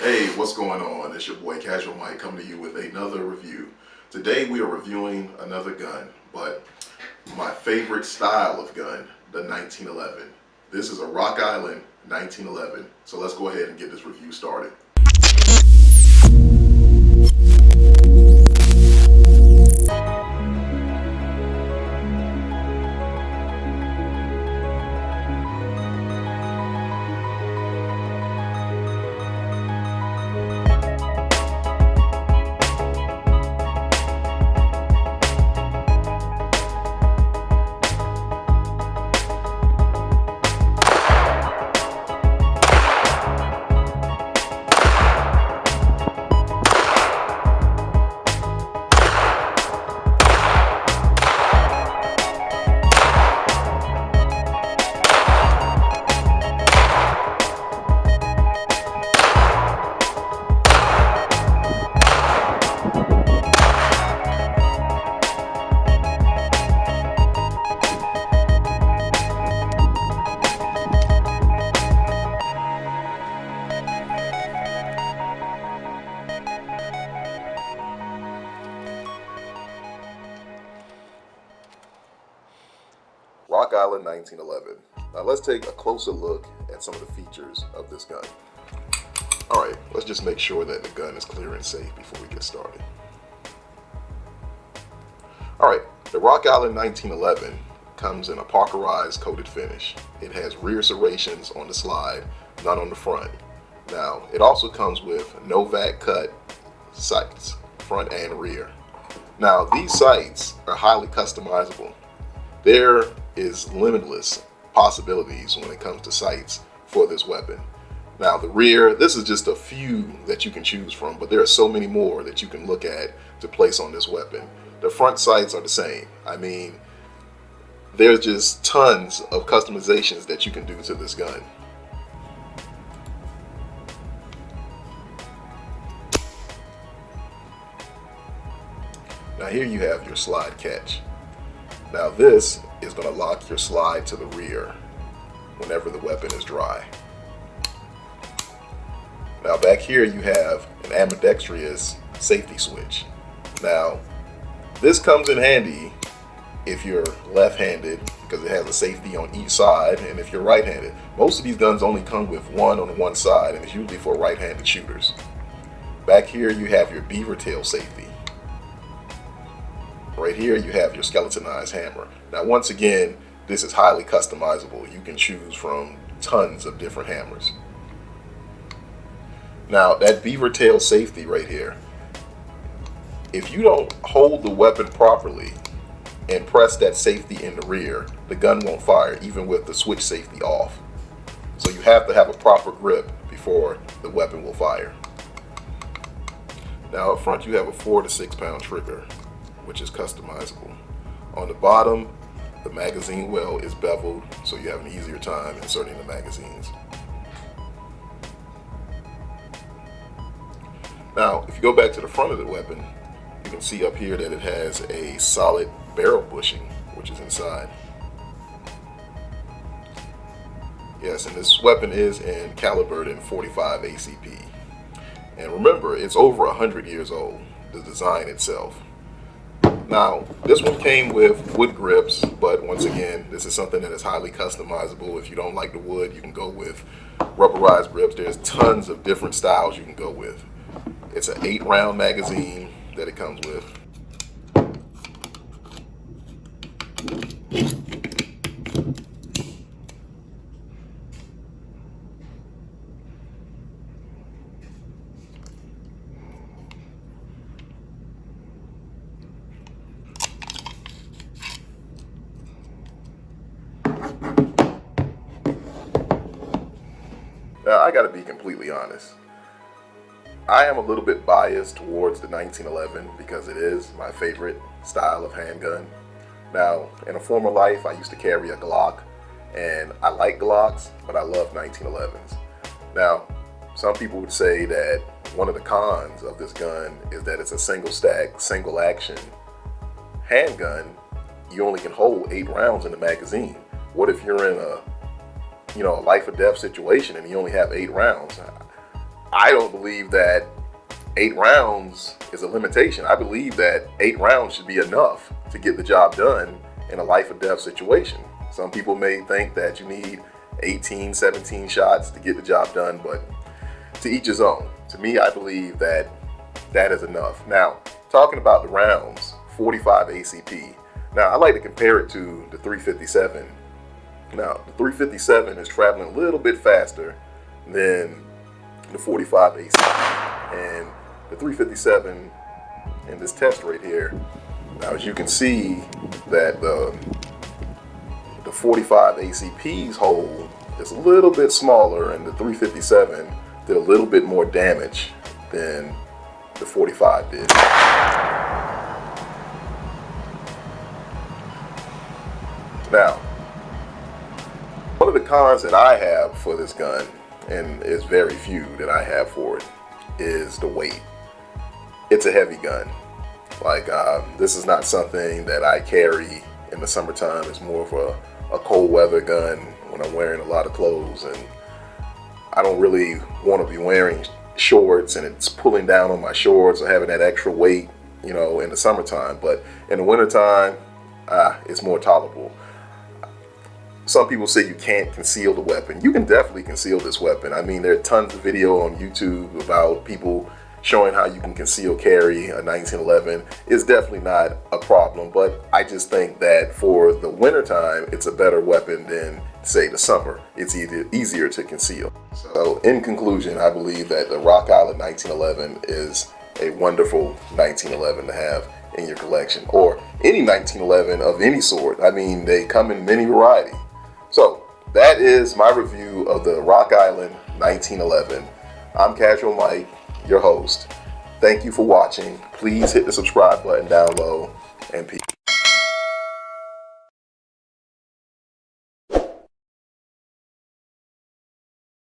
Hey, what's going on? It's your boy Casual Mike coming to you with another review. Today we are reviewing another gun, but my favorite style of gun, the 1911. This is a Rock Island 1911. So let's go ahead and get this review started. Rock Island 1911. Now let's take a closer look at some of the features of this gun. Alright, let's just make sure that the gun is clear and safe before we get started. Alright, the Rock Island 1911 comes in a parkerized coated finish. It has rear serrations on the slide, none on the front. Now, it also comes with no vac cut sights, front and rear. Now, these sights are highly customizable. There is limitless possibilities when it comes to sights for this weapon. Now the rear, this is just a few that you can choose from, but there are so many more that you can look at to place on this weapon. The front sights are the same. I mean, there's just tons of customizations that you can do to this gun. Now here you have your slide catch. Now this is going to lock your slide to the rear whenever the weapon is dry. Now back here you have an ambidextrous safety switch. Now this comes in handy if you're left-handed because it has a safety on each side, and if you're right-handed. Most of these guns only come with one on one side, and it's usually for right-handed shooters. Back here you have your beaver tail safety. Right here you have your skeletonized hammer. Now once again, this is highly customizable. You can choose from tons of different hammers. Now that beaver tail safety right here, if you don't hold the weapon properly and press that safety in the rear, the gun won't fire even with the switch safety off. So you have to have a proper grip before the weapon will fire. Now up front you have a 4 to 6 pound trigger, which is customizable. On the bottom, the magazine well is beveled, so you have an easier time inserting the magazines. Now, if you go back to the front of the weapon, you can see up here that it has a solid barrel bushing, which is inside. Yes, and this weapon is calibered in .45 ACP. And remember, it's over 100 years old, the design itself. Now, this one came with wood grips, but once again, this is something that is highly customizable. If you don't like the wood, you can go with rubberized grips. There's tons of different styles you can go with. It's an 8-round magazine that it comes with. Now, I gotta be completely honest. I am a little bit biased towards the 1911 because it is my favorite style of handgun. Now, in a former life, I used to carry a Glock, and I like Glocks, but I love 1911s. Now, some people would say that one of the cons of this gun is that it's a single stack, single action handgun. You only can hold 8 rounds in the magazine. What if you're in a life or death situation and you only have 8 rounds? I don't believe that 8 rounds is a limitation. I believe that 8 rounds should be enough to get the job done in a life or death situation. Some people may think that you need 18, 17 shots to get the job done, but to each his own. To me, I believe that that is enough. Now, talking about the rounds, 45 ACP. Now, I like to compare it to the 357. Now, the 357 is traveling a little bit faster than the 45 ACP. And the 357 in this test right here, now as you can see that the 45 ACP's hole is a little bit smaller, and the 357 did a little bit more damage than the 45 did. Now, one of the cons that I have for this gun, and is very few that I have for it, is the weight. It's a heavy gun. Like, this is not something that I carry in the summertime. It's more of a cold weather gun when I'm wearing a lot of clothes, and I don't really want to be wearing shorts and it's pulling down on my shorts or having that extra weight, you know, in the summertime. But in the wintertime, it's more tolerable. Some people say you can't conceal the weapon. You can definitely conceal this weapon. I mean, there are tons of video on YouTube about people showing how you can conceal carry a 1911. It's definitely not a problem, but I just think that for the wintertime, it's a better weapon than, say, the summer. It's easier to conceal. So in conclusion, I believe that the Rock Island 1911 is a wonderful 1911 to have in your collection, or any 1911 of any sort. I mean, they come in many variety. So that is my review of the Rock Island 1911. I'm Casual Mike, your host. Thank you for watching. Please hit the subscribe button down low, and peace.